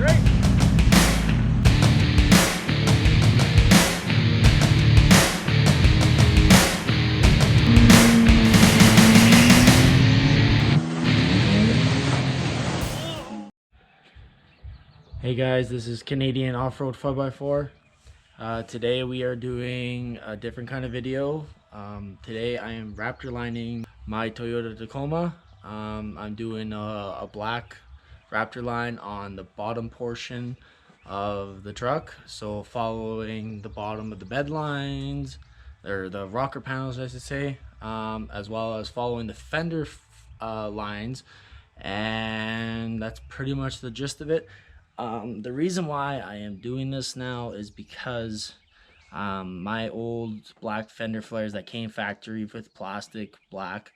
Great. Hey guys, this is Canadian Off-Road 4x4. Today we are doing a different kind of video. Today I am Raptor lining my Toyota Tacoma. I'm doing a black Raptor line on the bottom portion of the truck. So following the bottom of the bed lines, or the rocker panels I should say, as well as following the fender lines. And that's pretty much the gist of it. The reason why I am doing this now is because my old black fender flares that came factory with plastic black,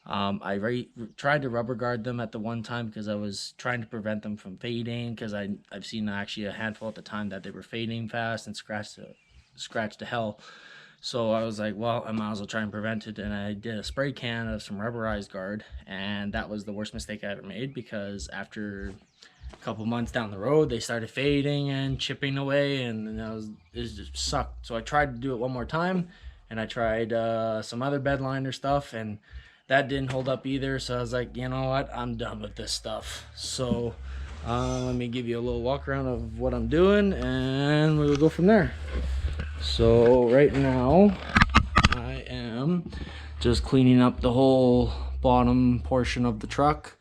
I tried to rubber guard them at the one time because I was trying to prevent them from fading, because I've seen actually a handful at the time that they were fading fast and scratched to hell. So I was like, well, I might as well try and prevent it, and I did a spray can of some rubberized guard, and that was the worst mistake I ever made, because after a couple months down the road they started fading and chipping away, and it just sucked. So I tried to do it one more time, and I tried some other bed liner stuff, and that didn't hold up either. So I was like, you know what, I'm done with this stuff. So let me give you a little walk around of what I'm doing, and we'll go from there. So right now I am just cleaning up the whole bottom portion of the truck.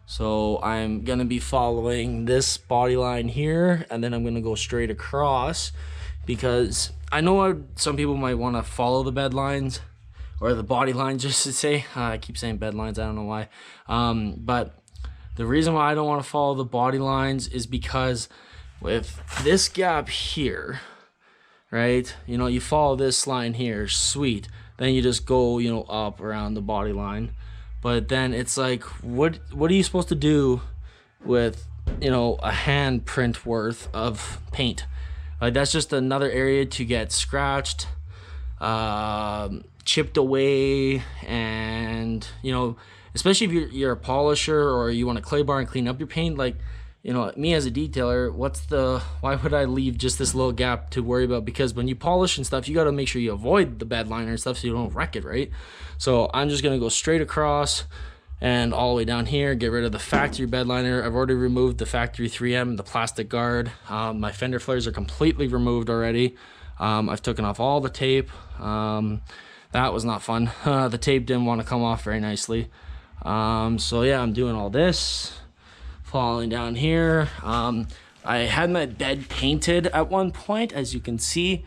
So I'm gonna be following this body line here, and then I'm gonna go straight across, because I know some people might want to follow the bed lines, or the body lines just to say. I keep saying bed lines, I don't know why. But the reason why I don't want to follow the body lines is because with this gap here, right, you know, you follow this line here, sweet, then you just go, you know, up around the body line. But then it's like, what are you supposed to do with, you know, a handprint worth of paint? Like, that's just another area to get scratched, chipped away. And, you know, especially if you're a polisher or you want to clay bar and clean up your paint, like, you know, me as a detailer, why would I leave just this little gap to worry about? Because when you polish and stuff, you got to make sure you avoid the bed liner and stuff so you don't wreck it, right? So I'm just going to go straight across and all the way down here, get rid of the factory bed liner. I've already removed the factory 3M, the plastic guard. My fender flares are completely removed already. I've taken off all the tape. That was not fun. The tape didn't want to come off very nicely. So yeah, I'm doing all this. Falling down here. I had my bed painted at one point, as you can see.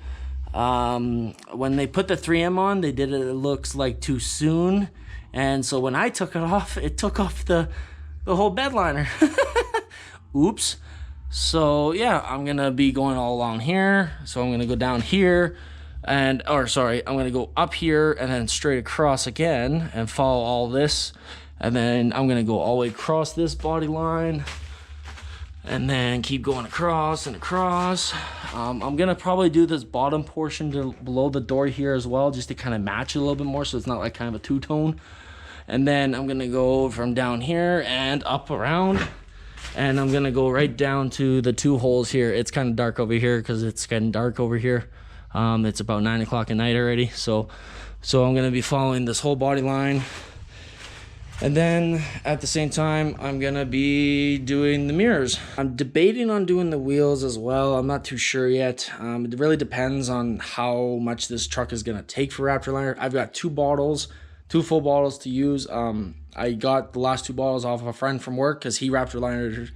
When they put the 3M on, they did it looks like too soon, and so when I took it took off the whole bed liner. Oops. So yeah, I'm gonna be going all along here. So I'm gonna go down here, I'm gonna go up here and then straight across again and follow all this. And then I'm gonna go all the way across this body line, and then keep going across and across. I'm gonna probably do this bottom portion below the door here as well, just to kind of match it a little bit more, so it's not like kind of a two-tone. And then I'm gonna go from down here and up around, and I'm gonna go right down to the two holes here. It's kind of dark over here because it's getting dark over here. It's about 9 o'clock at night already, so I'm gonna be following this whole body line. And then at the same time, I'm gonna be doing the mirrors. I'm debating on doing the wheels as well. I'm not too sure yet. It really depends on how much this truck is gonna take for Raptor liner. I've got two full bottles to use. I got the last 2 bottles off of a friend from work because he Raptor linered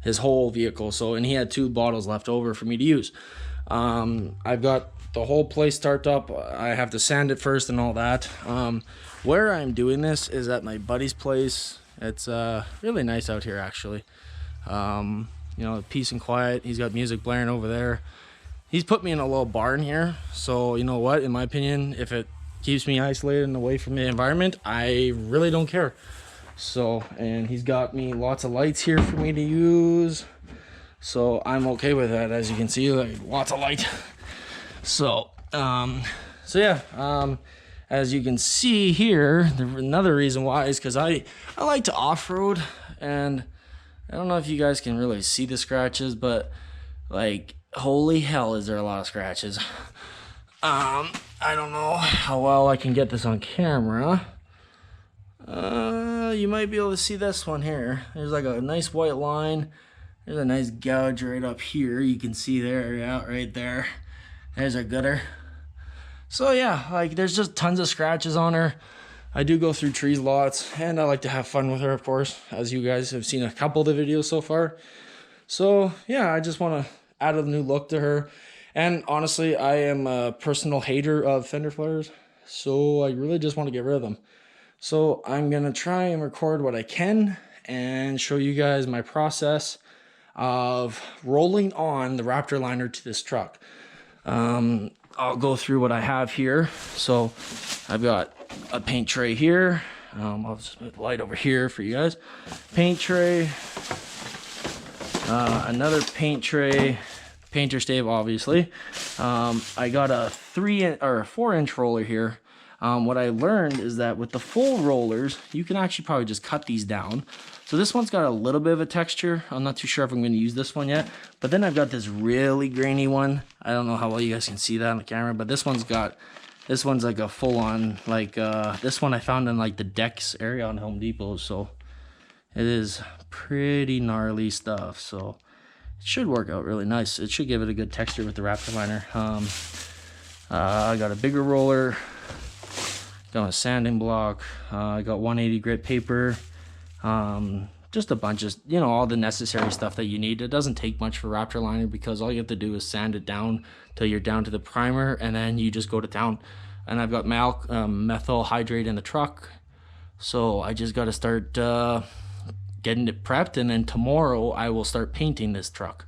his whole vehicle. And he had 2 bottles left over for me to use. I've got the whole place started up. I have to sand it first and all that. Where I'm doing this is at my buddy's place. It's really nice out here, actually. You know, peace and quiet. He's got music blaring over there. He's put me in a little barn here, so you know what, in my opinion, if it keeps me isolated and away from the environment, I really don't care. So, and he's got me lots of lights here for me to use, so I'm okay with that. As you can see, like, lots of light. So yeah, as you can see here, another reason why is because I like to off-road, and I don't know if you guys can really see the scratches, but like, holy hell, is there a lot of scratches. I don't know how well I can get this on camera. You might be able to see this one here. There's like a nice white line. There's a nice gouge right up here. You can see there, yeah, right there. There's our gutter. So yeah, like there's just tons of scratches on her. I do go through trees lots, and I like to have fun with her, of course, as you guys have seen a couple of the videos so far. So yeah, I just want to add a new look to her. And honestly, I am a personal hater of fender flares, so I really just want to get rid of them. So I'm gonna try and record what I can and show you guys my process of rolling on the Raptor liner to this truck. I'll go through what I have here. So I've got a paint tray here. I'll just put the light over here for you guys. Paint tray, another paint tray, painter stave, obviously. I got a 4-inch roller here. What I learned is that with the full rollers, you can actually probably just cut these down. So this one's got a little bit of a texture. I'm not too sure if I'm going to use this one yet. But then I've got this really grainy one. I don't know how well you guys can see that on the camera, but this one's like a full-on, like, this one I found in like the decks area on Home Depot. So it is pretty gnarly stuff. So it should work out really nice. It should give it a good texture with the Raptor liner. I got a bigger roller. Got a sanding block. I got 180 grit paper. Just a bunch of, you know, all the necessary stuff that you need. It doesn't take much for Raptor liner because all you have to do is sand it down till you're down to the primer, and then you just go to town. And I've got methyl hydrate in the truck, so I just got to start getting it prepped, and then tomorrow I will start painting this truck.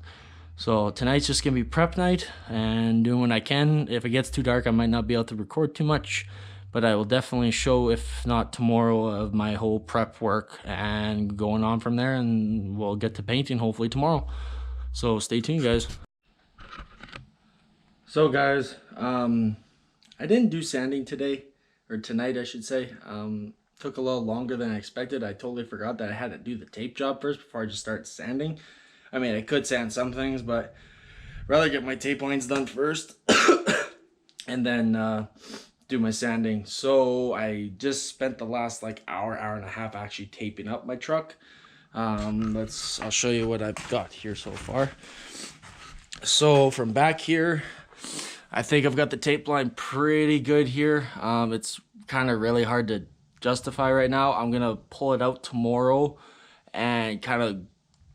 So tonight's just gonna be prep night and doing what I can. If it gets too dark, I might not be able to record too much, but I will definitely show, if not tomorrow, of my whole prep work and going on from there, and we'll get to painting hopefully tomorrow. So stay tuned, guys. So guys, I didn't do sanding today, or tonight I should say. Took a little longer than I expected. I totally forgot that I had to do the tape job first before I just start sanding. I mean, I could sand some things, but I'd rather get my tape lines done first and then do my sanding. So I just spent the last like hour and a half actually taping up my truck. I'll show you what I've got here so far. So from back here, I think I've got the tape line pretty good here. It's kind of really hard to justify right now. I'm gonna pull it out tomorrow and kind of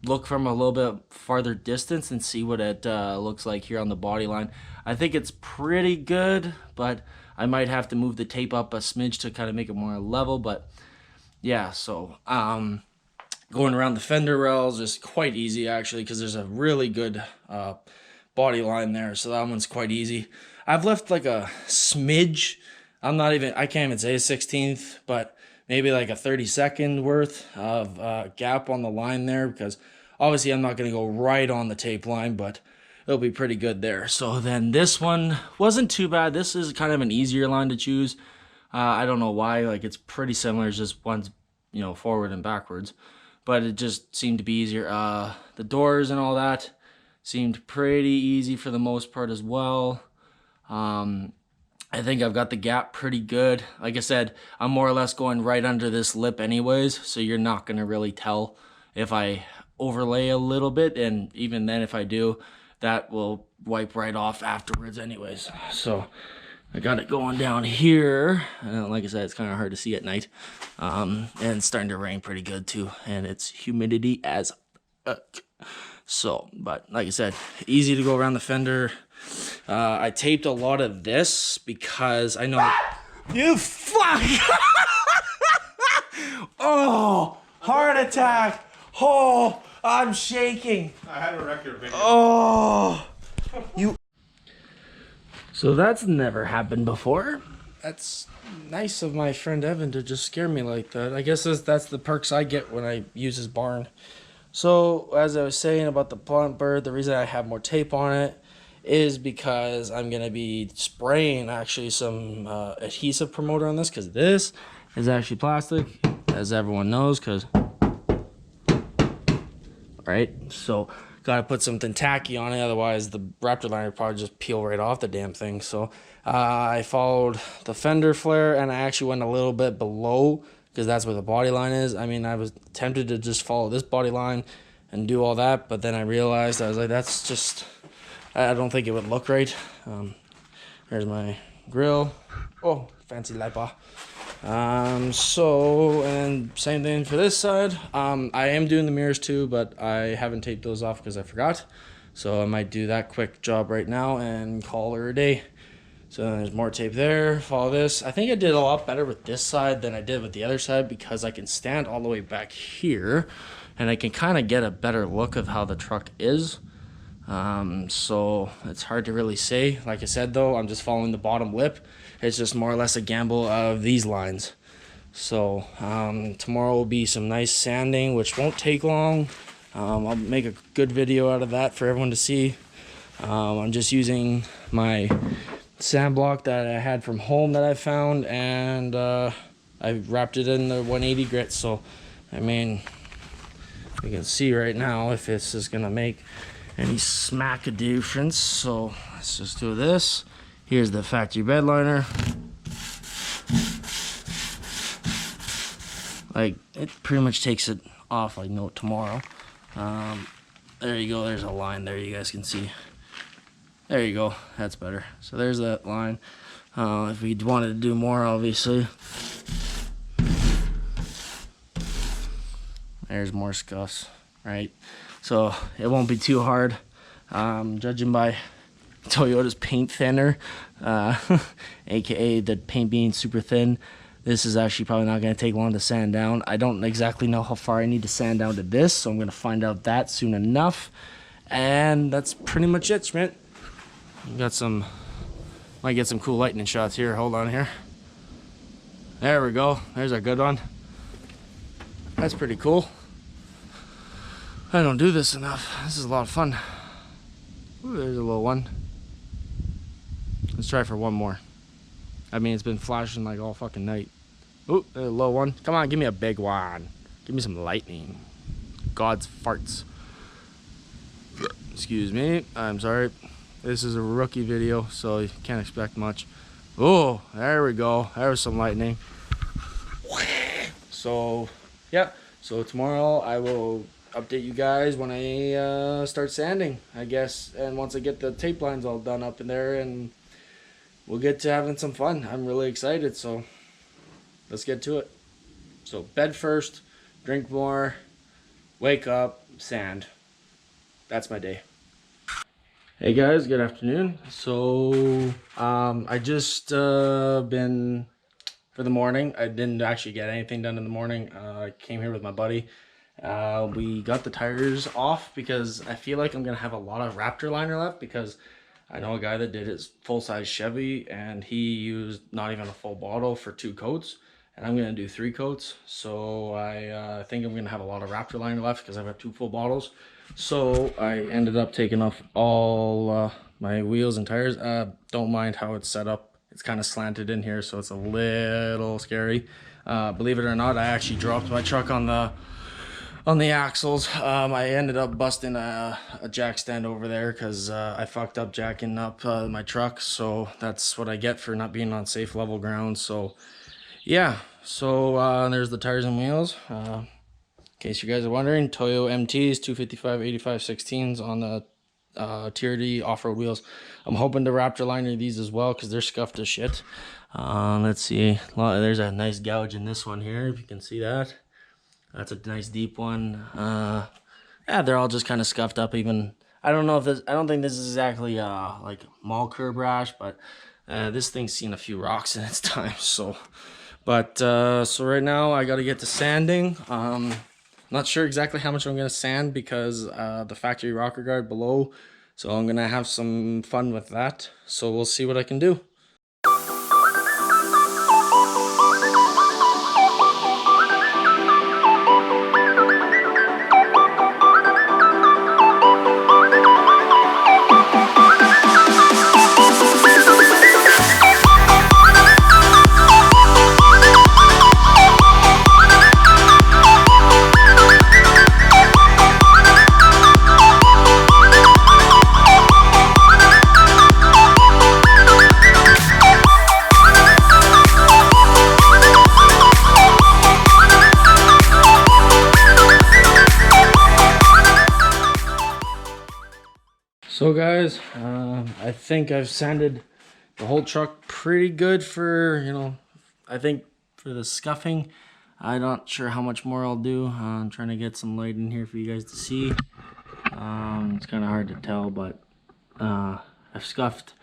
look from a little bit farther distance and see what it looks like here on the body line. I think it's pretty good, but I might have to move the tape up a smidge to kind of make it more level. But yeah, so going around the fender rails is quite easy actually, because there's a really good body line there, so that one's quite easy. I've left like a smidge, I can't even say a 16th, but maybe like a 30-second worth of gap on the line there, because obviously I'm not going to go right on the tape line, but it'll be pretty good there. So then this one wasn't too bad. This is kind of an easier line to choose. I don't know why, like it's pretty similar, it's just one's, you know, forward and backwards, but it just seemed to be easier. The doors and all that seemed pretty easy for the most part as well. I think I've got the gap pretty good. Like I said, I'm more or less going right under this lip anyways, so you're not going to really tell if I overlay a little bit, and even then if I do, that will wipe right off afterwards anyways. So I got it going down here, and like I said, it's kind of hard to see at night, and it's starting to rain pretty good too, and it's humidity as so, but like I said, easy to go around the fender. I taped a lot of this because I know you fuck. Oh, heart attack. Oh, I'm shaking. I had a record video. Oh, you. So that's never happened before. That's nice of my friend Evan to just scare me like that. I guess that's the perks I get when I use his barn. So as I was saying about the blunt bird, the reason I have more tape on it is because I'm going to be spraying actually some adhesive promoter on this, because this is actually plastic, as everyone knows, because right? So gotta put something tacky on it, otherwise the Raptor liner would probably just peel right off the damn thing. So I followed the fender flare, and I actually went a little bit below because that's where the body line is. I mean, I was tempted to just follow this body line and do all that, but then I realized, I was like, that's just, I don't think it would look right. There's my grill. Oh, fancy light bar. So, and same thing for this side. I am doing the mirrors too, but I haven't taped those off because I forgot. So I might do that quick job right now and call her a day. So then there's more tape there. Follow this. I think I did a lot better with this side than I did with the other side because I can stand all the way back here and I can kind of get a better look of how the truck is. So it's hard to really say. Like I said though, I'm just following the bottom lip. It's just more or less a gamble of these lines. So tomorrow will be some nice sanding, which won't take long. I'll make a good video out of that for everyone to see. I'm just using my sand block that I had from home that I found, and I wrapped it in the 180 grit. So I mean, you can see right now if this is gonna make any smack a difference. So let's just do this. Here's the factory bed liner. Like, it pretty much takes it off like no tomorrow. There you go, there's a line there you guys can see. There you go, that's better. So there's that line. If we wanted to do more, obviously. There's more scuffs, right? So it won't be too hard. Judging by Toyota's paint thinner, aka the paint being super thin, this is actually probably not going to take long to sand down. I don't exactly know how far I need to sand down to this, so I'm going to find out that soon enough. And that's pretty much it, Schmidt. Got some, might get some cool lightning shots here. Hold on here. There we go. There's a good one. That's pretty cool. I don't do this enough. This is a lot of fun. Ooh, there's a little one. Let's try for one more. I mean, it's been flashing like all fucking night. Ooh, there's a little one. Come on, give me a big one. Give me some lightning. God's farts. Excuse me. I'm sorry. This is a rookie video, so you can't expect much. Oh, there we go. There's some lightning. So, yeah. So tomorrow I will update you guys when I start sanding, I guess. And once I get the tape lines all done up in there, and we'll get to having some fun. I'm really excited, so let's get to it. So bed first, drink more, wake up, sand. That's my day. Hey guys, good afternoon. So I just been for the morning. I didn't actually get anything done in the morning. I came here with my buddy. We got the tires off because I feel like I'm gonna have a lot of Raptor liner left, because I know a guy that did his full-size Chevy and he used not even a full bottle for 2 coats, and I'm gonna do 3 coats. So I think I'm gonna have a lot of Raptor liner left because I've got 2 full bottles. So I ended up taking off all my wheels and tires. Don't mind how it's set up. It's kind of slanted in here, so it's a little scary. Believe it or not, I actually dropped my truck on the axles. I ended up busting a jack stand over there because I fucked up jacking up my truck. So that's what I get for not being on safe level ground. So yeah, so there's the tires and wheels. In case you guys are wondering, Toyo MTs, 255 85 16s on the TRD off-road wheels. I'm hoping to Raptor liner these as well because they're scuffed as shit. Let's see, there's a nice gouge in this one here, if you can see that. That's a nice deep one. Yeah, they're all just kind of scuffed up. Even I don't know if this, I don't think this is exactly like mall curb rash, but this thing's seen a few rocks in its time. So, but so right now I got to get to sanding. Not sure exactly how much I'm gonna sand because the factory rocker guard below. So I'm gonna have some fun with that. So we'll see what I can do. So guys, I think I've sanded the whole truck pretty good for, I think for the scuffing. I'm not sure how much more I'll do. I'm trying to get some light in here for you guys to see. It's kind of hard to tell, but I've scuffed.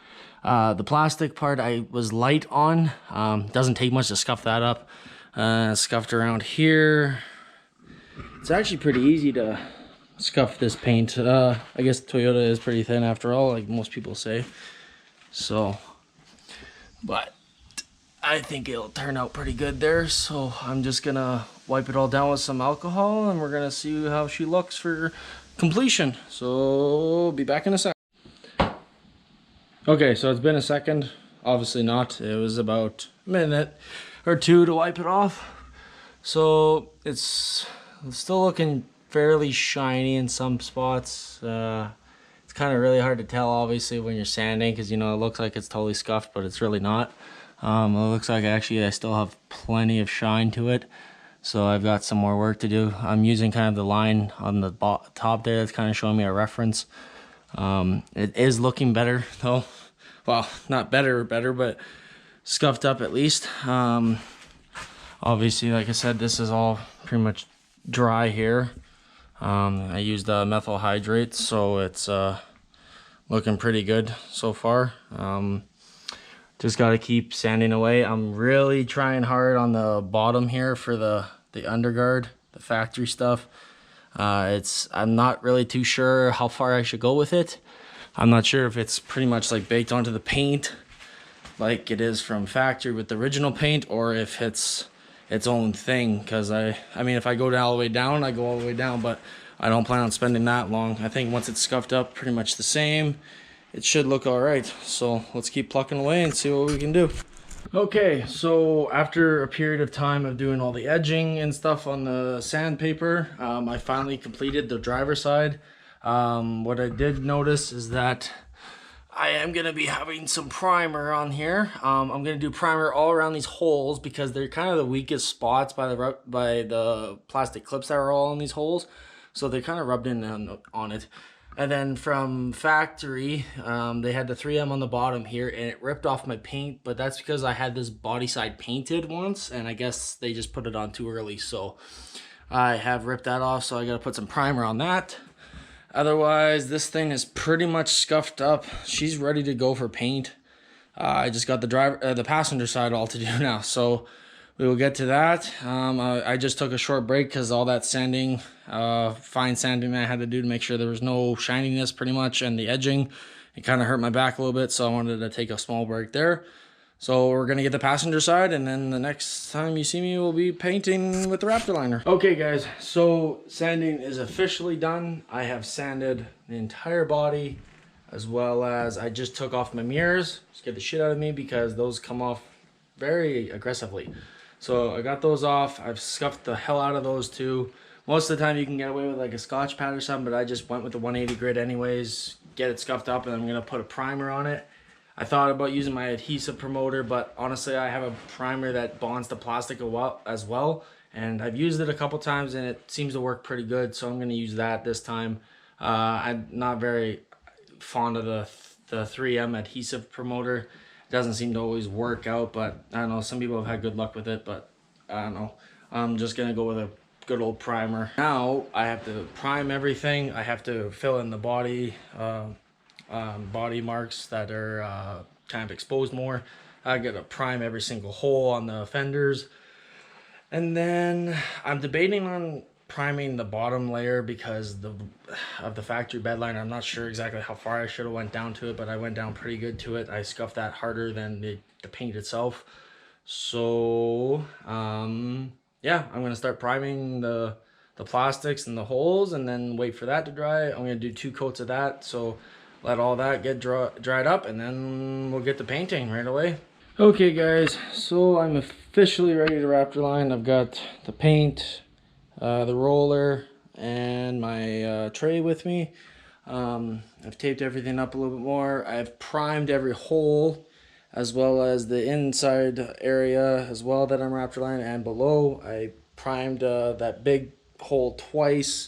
The plastic part I was light on. Doesn't take much to scuff that up. Scuffed around here. It's actually pretty easy to scuff this paint. I guess Toyota is pretty thin after all, like most people say. So, but I think it'll turn out pretty good there. So I'm just gonna wipe it all down with some alcohol and we're gonna see how she looks for completion. So be back in a sec. Okay, so it's been a second. Obviously not. It was about a minute or two to wipe it off. So it's still looking fairly shiny in some spots. It's kind of really hard to tell obviously when you're sanding, because it looks like it's totally scuffed, but it's really not. It looks like actually I still have plenty of shine to it, so I've got some more work to do. I'm using kind of the line on the top there that's kind of showing me a reference. It is looking better though. Well, not better, but scuffed up at least. Obviously, like I said, this is all pretty much dry here. I used methyl hydrate, so it's looking pretty good so far. Just got to keep sanding away. I'm really trying hard on the bottom here for the underguard, the factory stuff. I'm not really too sure how far I should go with it. I'm not sure if it's pretty much like baked onto the paint like it is from factory with the original paint, or if it's its own thing, because I mean if I go all the way down, I go all the way down, but I don't plan on spending that long. I think once it's scuffed up pretty much the same, it should look all right. So let's keep plucking away and see what we can do. Okay, so after a period of time of doing all the edging and stuff on the sandpaper, I finally completed the driver's side. What I did notice is that I am going to be having some primer on here. I'm going to do primer all around these holes because they're kind of the weakest spots by the plastic clips that are all in these holes. So they kind of rubbed in on it. And then from factory, they had the 3M on the bottom here and it ripped off my paint, but that's because I had this body side painted once and I guess they just put it on too early. So I have ripped that off, so I got to put some primer on that. Otherwise, this thing is pretty much scuffed up. She's ready to go for paint. I just got the passenger side all to do now, so we will get to that. I just took a short break because all that sanding, fine sanding I had to do to make sure there was no shininess pretty much, and the edging, it kind of hurt my back a little bit, so I wanted to take a small break there. So we're gonna get the passenger side, and then the next time you see me, we'll be painting with the Raptor liner. Okay guys, so sanding is officially done. I have sanded the entire body, as well as I just took off my mirrors. Scared the shit out of me because those come off very aggressively. So I got those off. I've scuffed the hell out of those too. Most of the time you can get away with like a Scotch pad or something, but I just went with the 180 grit anyways, get it scuffed up, and I'm gonna put a primer on it. I thought about using my adhesive promoter, but honestly I have a primer that bonds to plastic as well, and I've used it a couple times and it seems to work pretty good, so I'm going to use that this time. I'm not very fond of the 3M adhesive promoter. It doesn't seem to always work out, but I don't know, some people have had good luck with it, but I don't know. I'm just going to go with a good old primer. Now I have to prime everything. I have to fill in the body marks that are kind of exposed more. I gotta prime every single hole on the fenders, and then I'm debating on priming the bottom layer because of the factory bed liner. I'm not sure exactly how far I should have went down to it, but I went down pretty good to it. I scuffed that harder than the paint itself. So yeah, I'm gonna start priming the plastics and the holes, and then wait for that to dry. I'm gonna do 2 coats of that, so let all that get dried up, and then we'll get the painting right away. Okay guys, so I'm officially ready to Raptor line. I've got the paint, the roller, and my tray with me. I've taped everything up a little bit more. I've primed every hole, as well as the inside area as well that I'm Raptor lining, and below. I primed that big hole twice.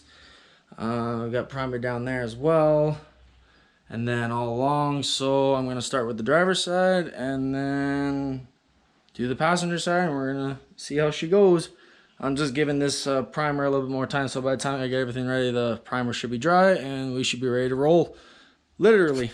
I've got primer down there as well. and then all along. So I'm gonna start with the driver's side and then do the passenger side, and we're gonna see how she goes. I'm just giving this primer a little bit more time, so by the time I get everything ready, the primer should be dry and we should be ready to roll. Literally.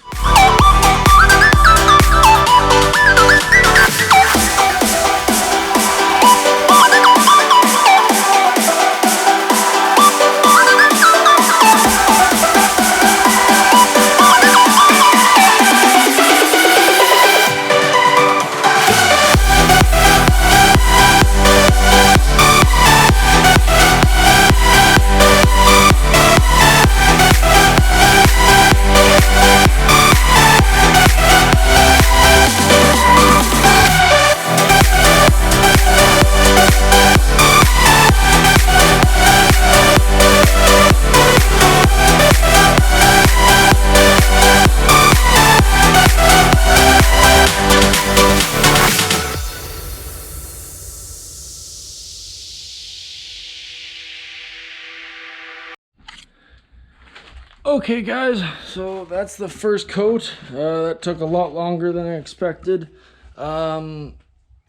Okay guys, so that's the first coat. That took a lot longer than I expected. That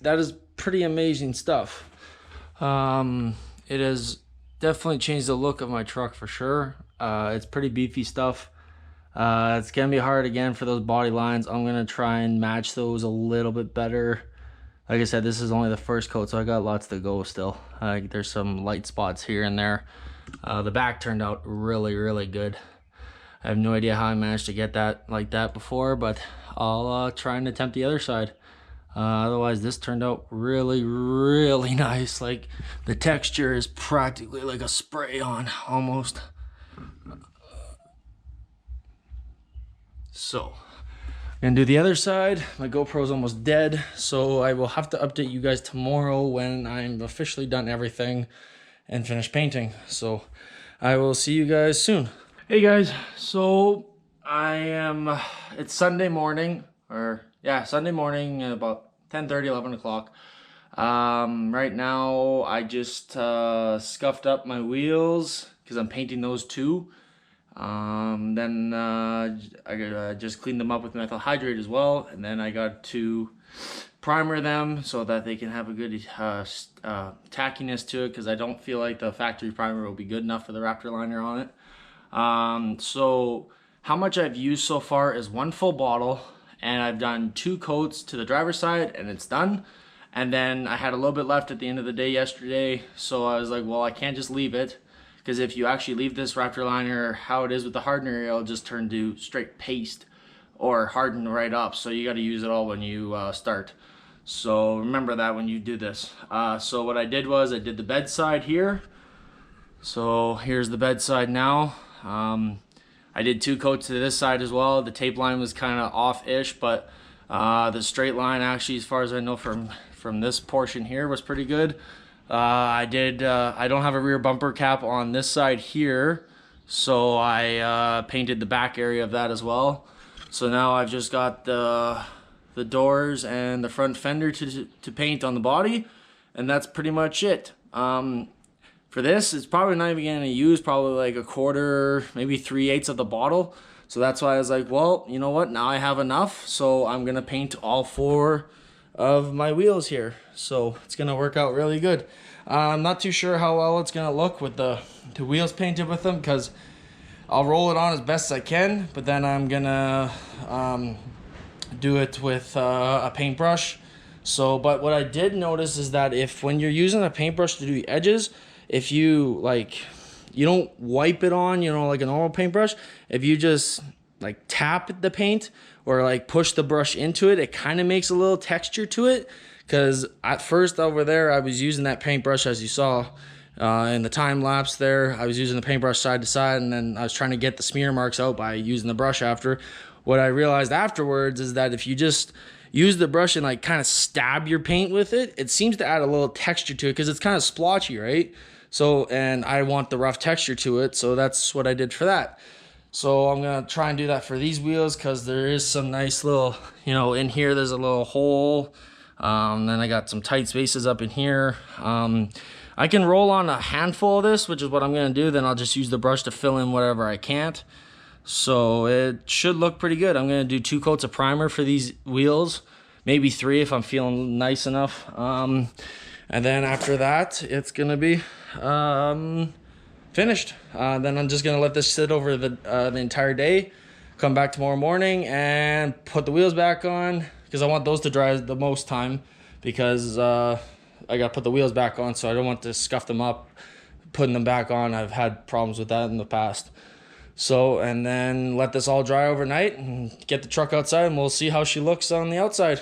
is pretty amazing stuff. It has definitely changed the look of my truck for sure. It's pretty beefy stuff. It's gonna be hard again for those body lines. I'm gonna try and match those a little bit better. Like I said, this is only the first coat, so I got lots to go still. There's some light spots here and there. The back turned out really good. I have no idea how I managed to get that like that before, but I'll try and attempt the other side. Otherwise, this turned out really nice. Like, the texture is practically like a spray on almost. So, I'm gonna do the other side. My GoPro's almost dead, so I will have to update you guys tomorrow when I'm officially done everything and finished painting. So, I will see you guys soon. Hey guys, so it's Sunday morning, Sunday morning at about 10:30, 11 o'clock. Right now I just scuffed up my wheels because I'm painting those too. Then I just cleaned them up with methyl hydrate as well, and then I got to primer them so that they can have a good tackiness to it, because I don't feel like the factory primer will be good enough for the Raptor liner on it. So how much I've used so far is 1 full bottle, and I've done 2 coats to the driver's side and it's done. And then I had a little bit left at the end of the day yesterday, so I was like, well, I can't just leave it, because if you actually leave this Raptor liner how it is with the hardener, it'll just turn to straight paste or harden right up. So you got to use it all when you start. So remember that when you do this. So what I did was I did the bedside here. So here's the bedside now. I did 2 coats to this side as well. The tape line was kind of off-ish, but the straight line actually, as far as I know from this portion here, was pretty good. I don't have a rear bumper cap on this side here, so I painted the back area of that as well. So now I've just got the doors and the front fender to paint on the body, and that's pretty much it. For this, it's probably not even going to use probably like a quarter, maybe 3/8 of the bottle. So that's why I was like, well, you know what? Now I have enough. So I'm going to paint all 4 of my wheels here. So it's going to work out really good. I'm not too sure how well it's going to look with the wheels painted with them, because I'll roll it on as best I can. But then I'm going to do it with a paintbrush. So, but what I did notice is that when you're using a paintbrush to do the edges, if you you don't wipe it on, like a normal paintbrush, if you just like tap the paint or like push the brush into it, it kind of makes a little texture to it. Because at first over there, I was using that paintbrush, as you saw in the time lapse there, I was using the paintbrush side to side, and then I was trying to get the smear marks out by using the brush after. What I realized afterwards is that if you just use the brush and like kind of stab your paint with it, it seems to add a little texture to it, because it's kind of splotchy, right? So, and I want the rough texture to it, so that's what I did for that. So I'm gonna try and do that for these wheels, because there is some nice little, in here there's a little hole. Then I got some tight spaces up in here. I can roll on a handful of this, which is what I'm gonna do. Then I'll just use the brush to fill in whatever I can't. So it should look pretty good. I'm gonna do 2 coats of primer for these wheels, maybe 3 if I'm feeling nice enough. And then after that, it's gonna be finished. Then I'm just gonna let this sit over the entire day, come back tomorrow morning and put the wheels back on, because I want those to dry the most time, because I gotta put the wheels back on, so I don't want to scuff them up putting them back on. I've had problems with that in the past. So, and then let this all dry overnight and get the truck outside, and we'll see how she looks on the outside.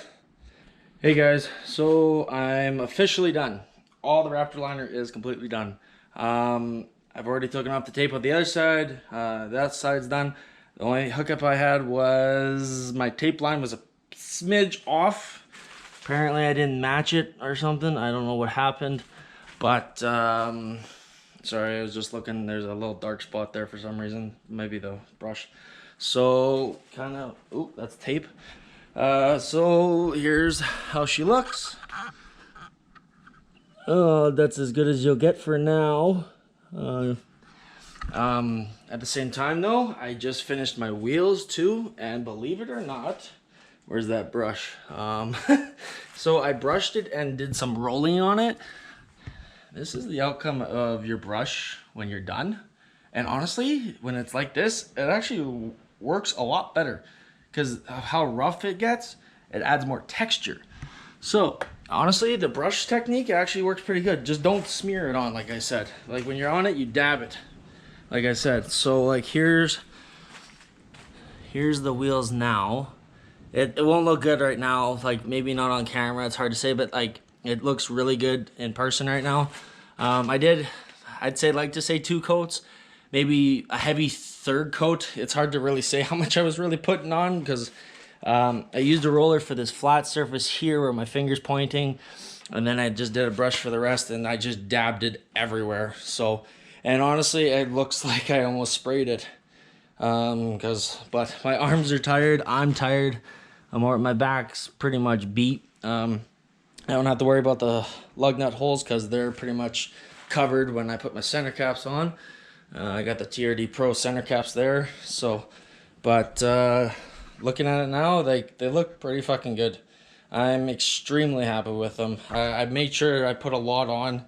Hey guys, so I'm officially done. All the Raptor liner is completely done. I've already taken off the tape on the other side. That side's done. The only hookup I had was my tape line was a smidge off. Apparently I didn't match it or something. I don't know what happened, but sorry, I was just looking. There's a little dark spot there for some reason. Maybe the brush. So kind of, oh, that's tape. So here's how she looks. Oh, that's as good as you'll get for now. At the same time though, I just finished my wheels too, and believe it or not, where's that brush? So I brushed it and did some rolling on it. This is the outcome of your brush when you're done. And honestly, when it's like this, it actually works a lot better, because of how rough it gets. It adds more texture. So honestly, the brush technique actually works pretty good. Just don't smear it on, like I said. Like when you're on it, you dab it, like I said. So like here's the wheels now. It won't look good right now, like maybe not on camera, it's hard to say, but like it looks really good in person right now. I'd say like to say 2 coats, maybe a heavy 3rd coat. It's hard to really say how much I was really putting on, because I used a roller for this flat surface here where my finger's pointing, and then I just did a brush for the rest, and I just dabbed it everywhere. So, and honestly, it looks like I almost sprayed it, but my arms are tired, I'm tired, my back's pretty much beat. I don't have to worry about the lug nut holes, because they're pretty much covered when I put my center caps on. I got the TRD Pro center caps there. So, but looking at it now, they look pretty fucking good. I'm extremely happy with them. I made sure I put a lot on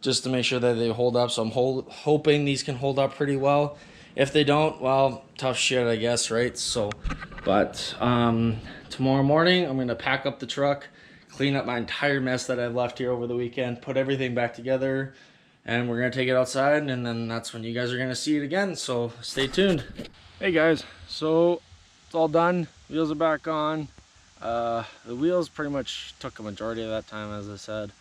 just to make sure that they hold up. So I'm hoping these can hold up pretty well. If they don't, well, tough shit, I guess, right? So, but tomorrow morning, I'm gonna pack up the truck, clean up my entire mess that I left here over the weekend, put everything back together, and we're gonna take it outside, and then that's when you guys are gonna see it again. So stay tuned. Hey guys, so it's all done. Wheels are back on. The wheels pretty much took a majority of that time, as I said.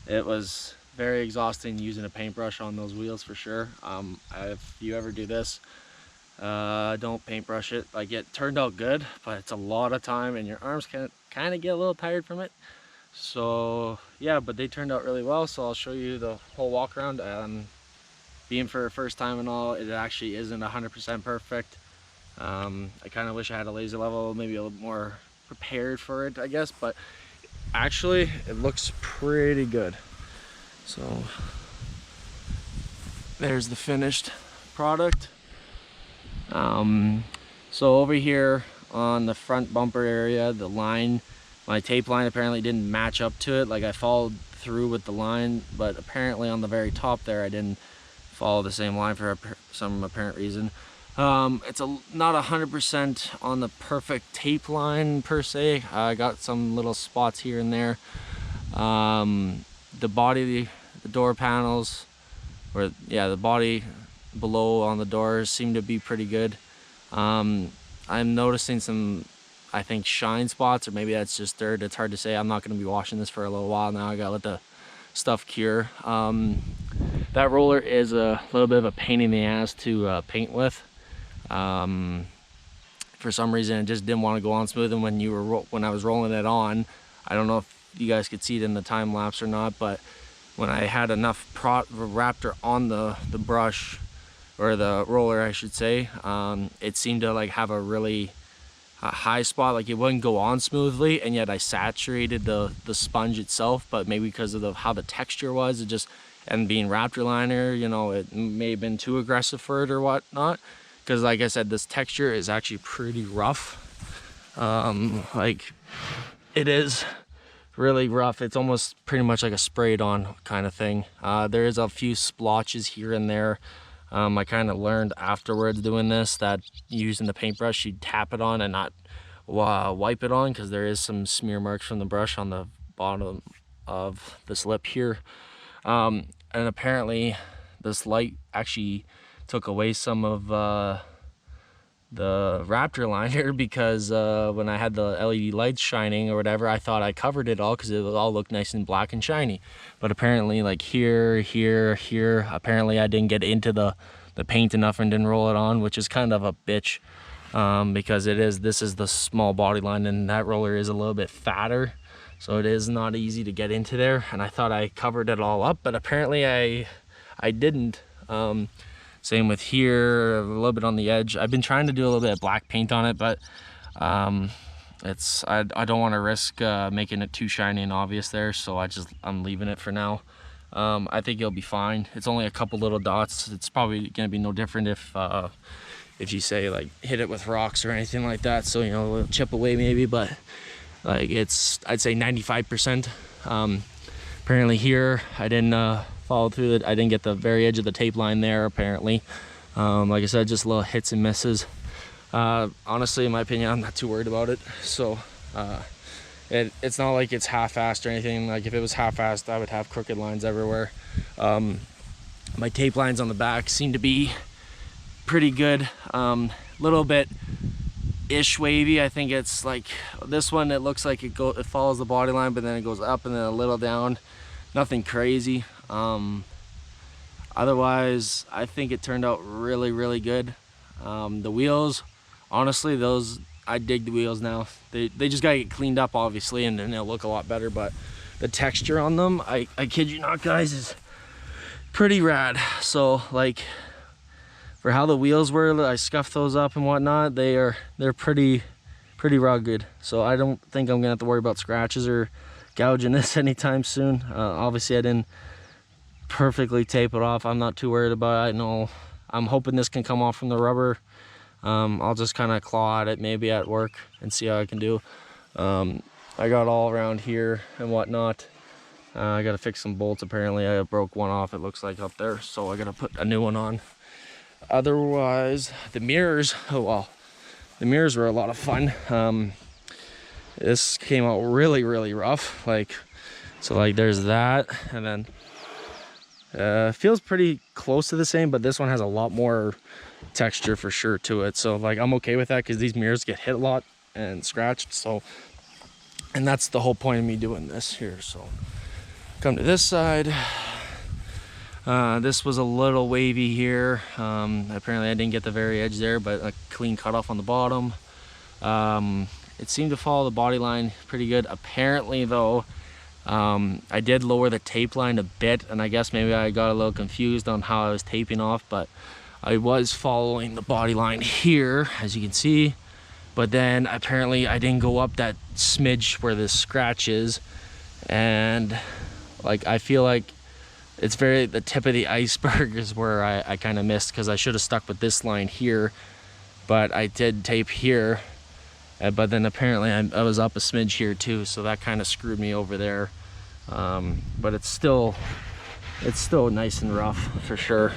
It was very exhausting using a paintbrush on those wheels for sure. If you ever do this, don't paintbrush it. Like, it turned out good, but it's a lot of time and your arms can kind of get a little tired from it. So yeah, but they turned out really well. So I'll show you the whole walk around. Being for a first time and all, it actually isn't 100% perfect. I kind of wish I had a laser level, maybe a little more prepared for it, I guess, but actually it looks pretty good. So there's the finished product. So over here on the front bumper area, the line, my tape line apparently didn't match up to it. Like, I followed through with the line, but apparently on the very top there I didn't follow the same line for some apparent reason. It's not 100% on the perfect tape line per se. I got some little spots here and there. The body, the door panels, or yeah, the body below on the doors seem to be pretty good. I'm noticing some, I think, shine spots, or maybe that's just dirt. It's hard to say. I'm not going to be washing this for a little while now. I gotta let the stuff cure. That roller is a little bit of a pain in the ass to paint with. For some reason, it just didn't want to go on smooth, and when I was rolling it on, I don't know if you guys could see it in the time lapse or not, but when I had enough Raptor on the brush, or the roller I should say, it seemed to like have a really high spot, like it wouldn't go on smoothly, and yet I saturated the sponge itself, but maybe because of how the texture was, and being Raptor liner, you know, it may have been too aggressive for it or whatnot, because like I said, this texture is actually pretty rough. Like, it is really rough. It's almost pretty much like a sprayed on kind of thing. There is a few splotches here and there. I kind of learned afterwards doing this that using the paintbrush, you tap it on and not wipe it on, because there is some smear marks from the brush on the bottom of this lip here. And apparently this light actually took away some of the Raptor liner, because when I had the LED lights shining or whatever, I thought I covered it all because it all looked nice and black and shiny. But apparently, like here, apparently I didn't get into the paint enough and didn't roll it on, which is kind of a bitch, because this is the small body line and that roller is a little bit fatter, so it is not easy to get into there. And I thought I covered it all up, but apparently I didn't. Same with here, a little bit on the edge. I've been trying to do a little bit of black paint on it, but I don't want to risk making it too shiny and obvious there, so I'm leaving it for now. I think it'll be fine. It's only a couple little dots. It's probably gonna be no different if you say like hit it with rocks or anything like that, so you know, it'll chip away maybe, but like I'd say 95%. Apparently here I didn't follow through it. I didn't get the very edge of the tape line there apparently. Like I said, just little hits and misses. Honestly, in my opinion, I'm not too worried about it. So it's not like it's half-assed or anything. Like if it was half-assed, I would have crooked lines everywhere. My tape lines on the back seem to be pretty good. Little bit ish wavy. I think it's like this one, it looks like it follows the body line, but then it goes up and then a little down. Nothing crazy. Otherwise, I think it turned out really good. The wheels, honestly, I dig the wheels now. They just gotta get cleaned up, obviously, and then they'll look a lot better. But the texture on them, I kid you not, guys, is pretty rad. So like, for how the wheels were, I scuffed those up and whatnot. They're pretty rugged. So I don't think I'm gonna have to worry about scratches or gouging this anytime soon. Obviously I didn't perfectly tape it off. I'm not too worried about it. No, I'm hoping this can come off from the rubber. I'll just kind of claw at it maybe at work and see how I can do. I got all around here and whatnot. I gotta fix some bolts. Apparently I broke one off, it looks like, up there, so I gotta put a new one on. Otherwise, the mirrors, oh well, the mirrors were a lot of fun. This came out really rough, like, so like there's that, and then feels pretty close to the same, but this one has a lot more texture for sure to it. So like I'm okay with that, because these mirrors get hit a lot and scratched. So, and that's the whole point of me doing this here. So come to this side. This was a little wavy here. Apparently I didn't get the very edge there, but a clean cutoff on the bottom. It seemed to follow the body line pretty good. Apparently though, I did lower the tape line a bit, and I guess maybe I got a little confused on how I was taping off, but I was following the body line here, as you can see. But then apparently I didn't go up that smidge where the scratch is, and like I feel like it's the tip of the iceberg is where I kind of missed, because I should have stuck with this line here, but I did tape here. But then apparently I was up a smidge here too, so that kind of screwed me over there. But it's still nice and rough for sure.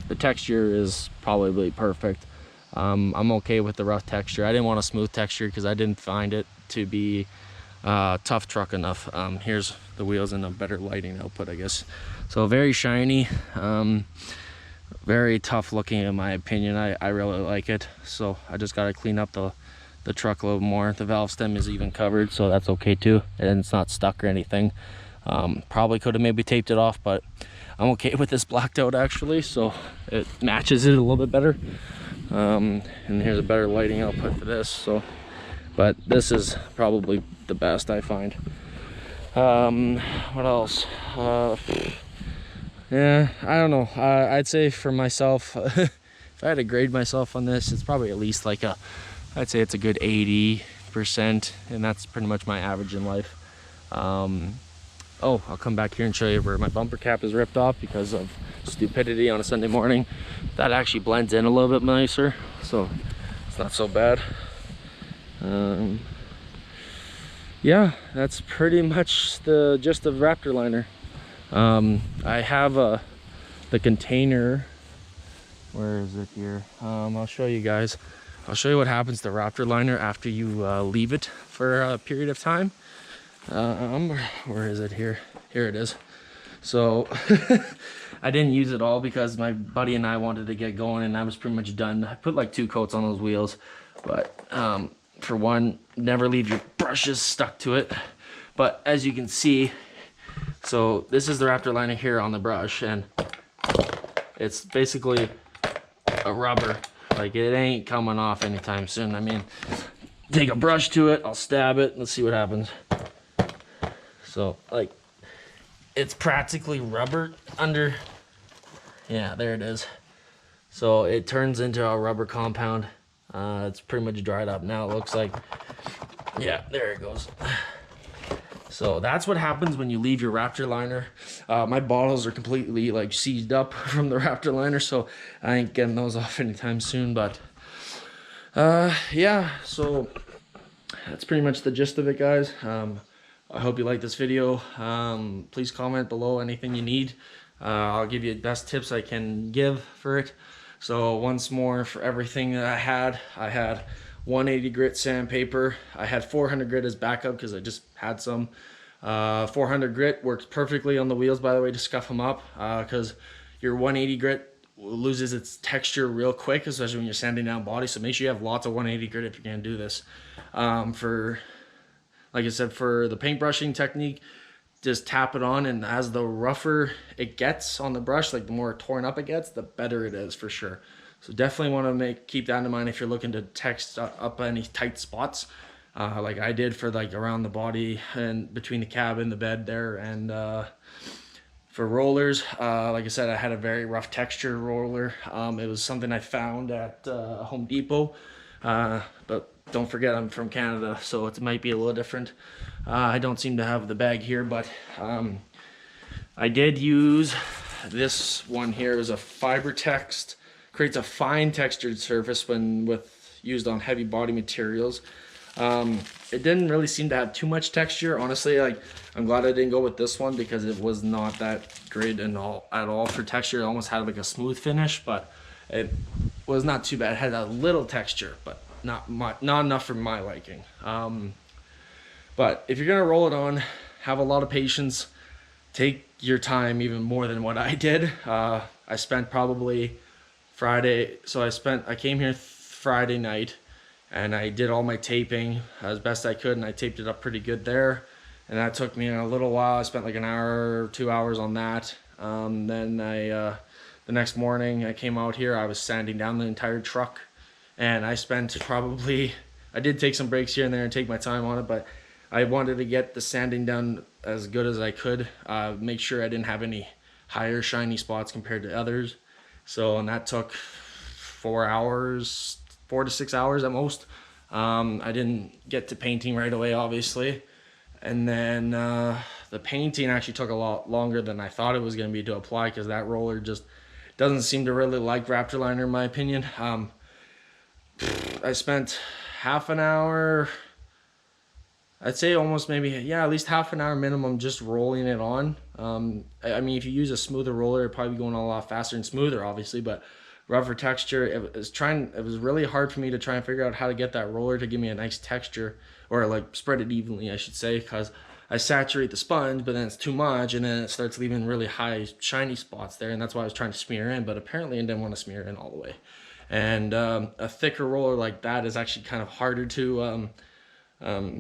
The texture is probably perfect. I'm okay with the rough texture. I didn't want a smooth texture because I didn't find it to be tough truck enough. Here's the wheels and a better lighting output, I guess. So very shiny, very tough looking in my opinion. I really like it. So I just got to clean up the truck a little more. The valve stem is even covered, so that's okay too, and it's not stuck or anything. Probably could have maybe taped it off, but I'm okay with this blacked out actually, so it matches it a little bit better. And here's a better lighting output for this. So, but this is probably the best I find. What else? Yeah, I don't know. I'd say for myself, if I had to grade myself on this, it's probably at least like I'd say it's a good 80%, and that's pretty much my average in life. Oh, I'll come back here and show you where my bumper cap is ripped off because of stupidity on a Sunday morning. That actually blends in a little bit nicer, so it's not so bad. Yeah, that's pretty much the gist of Raptor liner. I have the container. Where is it here? I'll show you guys. I'll show you what happens to Raptor liner after you leave it for a period of time. Where is it here? Here it is. So I didn't use it all because my buddy and I wanted to get going, and I was pretty much done. I put like 2 coats on those wheels, but for one, never leave your brushes stuck to it. But as you can see, so this is the Raptor liner here on the brush, and it's basically a rubber. Like, it ain't coming off anytime soon. I mean, take a brush to it, I'll stab it, let's see what happens. So like, it's practically rubber under. Yeah, there it is. So it turns into a rubber compound. It's pretty much dried up now, it looks like. Yeah, there it goes. So that's what happens when you leave your Raptor liner. My bottles are completely like seized up from the Raptor liner, so I ain't getting those off anytime soon. But yeah, so that's pretty much the gist of it, guys. I hope you like this video. Please comment below anything you need. I'll give you the best tips I can give for it. So once more, for everything that I had 180 grit sandpaper. I had 400 grit as backup because I just had some. 400 grit works perfectly on the wheels, by the way, to scuff them up, because your 180 grit loses its texture real quick, especially when you're sanding down body. So make sure you have lots of 180 grit if you're gonna do this. For, like I said, for the paintbrushing technique, just tap it on, and as the rougher it gets on the brush, like the more torn up it gets, the better it is for sure. So definitely want to keep that in mind if you're looking to text up any tight spots, like I did for like around the body and between the cab and the bed there. And for rollers, like I said, I had a very rough texture roller. It was something I found at Home Depot, but don't forget I'm from Canada, so it might be a little different. I don't seem to have the bag here, but I did use this one here. It was a fiber text. Creates a fine textured surface when used on heavy body materials. It didn't really seem to have too much texture, honestly. Like, I'm glad I didn't go with this one because it was not that great at all for texture. It almost had like a smooth finish, but it was not too bad. It had a little texture, but not enough for my liking. But if you're gonna roll it on, have a lot of patience. Take your time, even more than what I did. I spent probably Friday, so I came here Friday night, and I did all my taping as best I could, and I taped it up pretty good there, and that took me a little while. I spent like an hour or 2 hours on that. Then the next morning I came out here, I was sanding down the entire truck, and I spent probably, I did take some breaks here and there and take my time on it, but I wanted to get the sanding done as good as I could, make sure I didn't have any higher shiny spots compared to others. So, and that took 4 hours, 4 to 6 hours at most. I didn't get to painting right away, obviously. And then the painting actually took a lot longer than I thought it was going to be to apply, because that roller just doesn't seem to really like Raptor liner in my opinion. I spent half an hour, I'd say almost maybe, yeah, at least half an hour minimum just rolling it on. I mean, if you use a smoother roller, it'd probably be going a lot faster and smoother, obviously, but rougher texture, it was really hard for me to try and figure out how to get that roller to give me a nice texture, or like spread it evenly, I should say, because I saturate the sponge, but then it's too much, and then it starts leaving really high shiny spots there, and that's why I was trying to smear in, but apparently I didn't want to smear in all the way. And a thicker roller like that is actually kind of harder to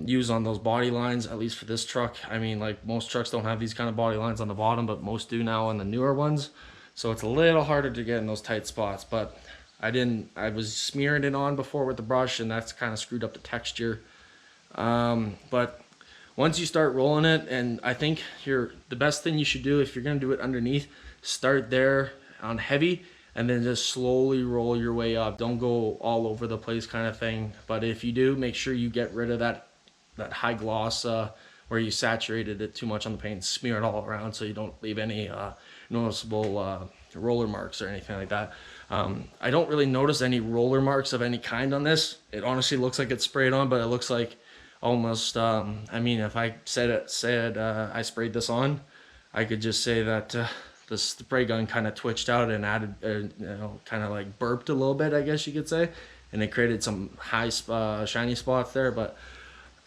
use on those body lines, at least for this truck. I mean, like, most trucks don't have these kind of body lines on the bottom, but most do now on the newer ones, so it's a little harder to get in those tight spots. But I was smearing it on before with the brush, and that's kind of screwed up the texture. But once you start rolling it, and I think the best thing you should do if you're going to do it underneath, start there on heavy and then just slowly roll your way up. Don't go all over the place kind of thing. But if you do, make sure you get rid of that high gloss where you saturated it too much on the paint, smear it all around so you don't leave any noticeable roller marks or anything like that. I don't really notice any roller marks of any kind on this. It honestly looks like it's sprayed on, but it looks like almost, I mean, if I said I sprayed this on, I could just say that the spray gun kind of twitched out and added, kind of like burped a little bit, I guess you could say, and it created some high shiny spots there. But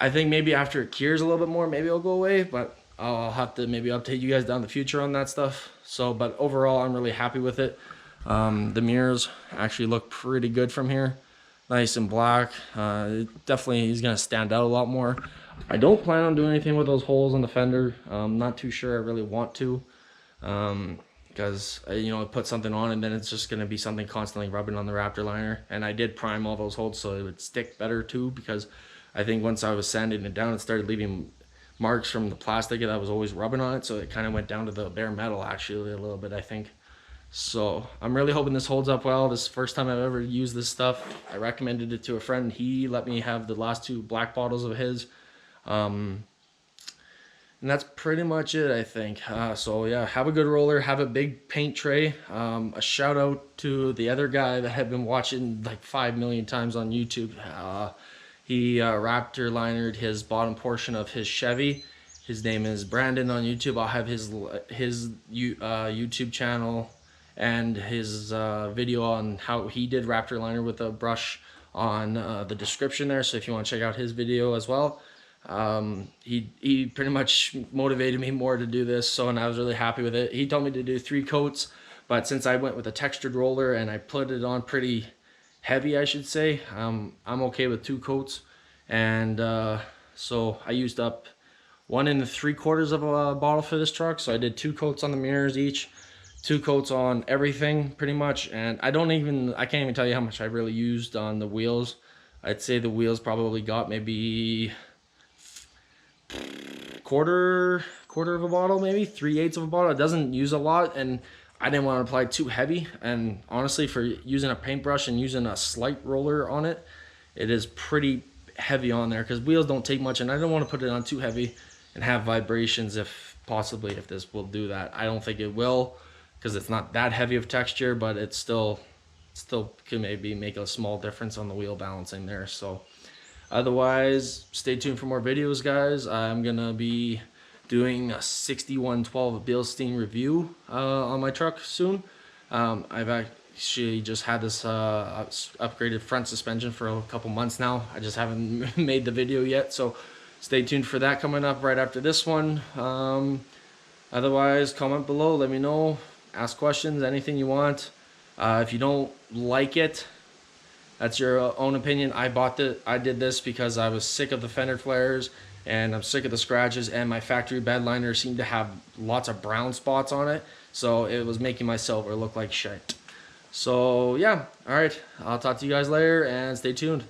I think maybe after it cures a little bit more, maybe it'll go away, but I'll have to maybe update you guys down the future on that stuff. So, but overall, I'm really happy with it. The mirrors actually look pretty good from here. Nice and black. Definitely is going to stand out a lot more. I don't plan on doing anything with those holes on the fender. I'm not too sure I really want to. Because, I put something on and then it's just going to be something constantly rubbing on the Raptor liner. And I did prime all those holes so it would stick better too, because I think once I was sanding it down, it started leaving marks from the plastic that was always rubbing on it. So it kind of went down to the bare metal actually a little bit, I think. So I'm really hoping this holds up well. This is the first time I've ever used this stuff. I recommended it to a friend. He let me have the last 2 black bottles of his. And that's pretty much it, I think. So yeah, have a good roller, have a big paint tray. A shout out to the other guy that I've been watching like 5 million times on YouTube. He Raptor linered his bottom portion of his Chevy. His name is Brandon on YouTube. I'll have his YouTube channel and his video on how he did Raptor liner with a brush on the description there. So if you want to check out his video as well. He pretty much motivated me more to do this, so, and I was really happy with it. He told me to do 3 coats, but since I went with a textured roller and I put it on pretty heavy, I should say, I'm okay with 2 coats. And so I used up 1 3/4 of a bottle for this truck, so I did 2 coats on the mirrors each, 2 coats on everything pretty much. And I can't even tell you how much I really used on the wheels. I'd say the wheels probably got maybe quarter of a bottle, maybe 3/8 of a bottle. It doesn't use a lot, and I didn't want to apply too heavy. And honestly, for using a paintbrush and using a slight roller on it, it is pretty heavy on there because wheels don't take much, and I don't want to put it on too heavy and have vibrations if this will do that. I don't think it will, because it's not that heavy of texture, but it still can maybe make a small difference on the wheel balancing there. So otherwise, stay tuned for more videos, guys. I'm gonna be doing a 6112 Bilstein review on my truck soon. I've actually just had this upgraded front suspension for a couple months now. I just haven't made the video yet, so stay tuned for that coming up right after this one. Otherwise, comment below, let me know, ask questions, anything you want. If you don't like it, that's your own opinion. I did this because I was sick of the fender flares, and I'm sick of the scratches, and my factory bed liner seemed to have lots of brown spots on it, so it was making my silver look like shit. So yeah, alright, I'll talk to you guys later, and stay tuned.